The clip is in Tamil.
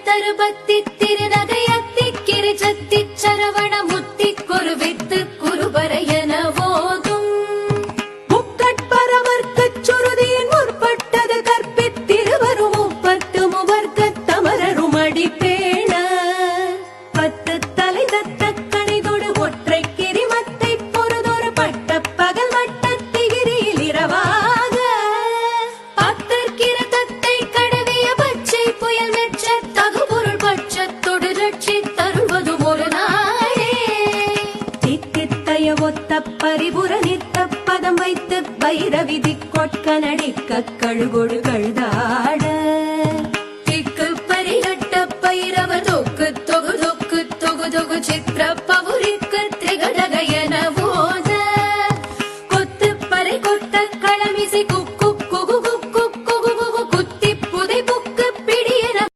தருபத்தி திருநகையத்தி கிரிஜத்தி சரவண முத்தி குருவித்து குருபரையன போதும் முக்கட்பரவர்க்கச் சுருதியின் முற்பட்டது கற்பித்திருவரும் முப்பத்து முவர்க்கத் தமரரும் அடிப்பேண பத்து தலை தத்த கணிதொடு ஒற்றை கிரிமத்தை பொறுதொரு பட்ட பகல் வட்டத்திகிரியில் இரவாக பத்தற்கிற தத்தை கடவிய பச்சை புயல் மெச்ச தகுபொருள் பட்சத்தொடு ரட்சி தருவதும் ஒரு நாளே தித்தித்தய ஒத்த பரிபுர நித்த பதம் வைத்து பைரவிதி கொட்க நடிக்க கழுகொடு கழுதாட திக்கு பரிகட்ட பைரவ தொக்கு தொகு தொகு தொகு தொகு சித்திர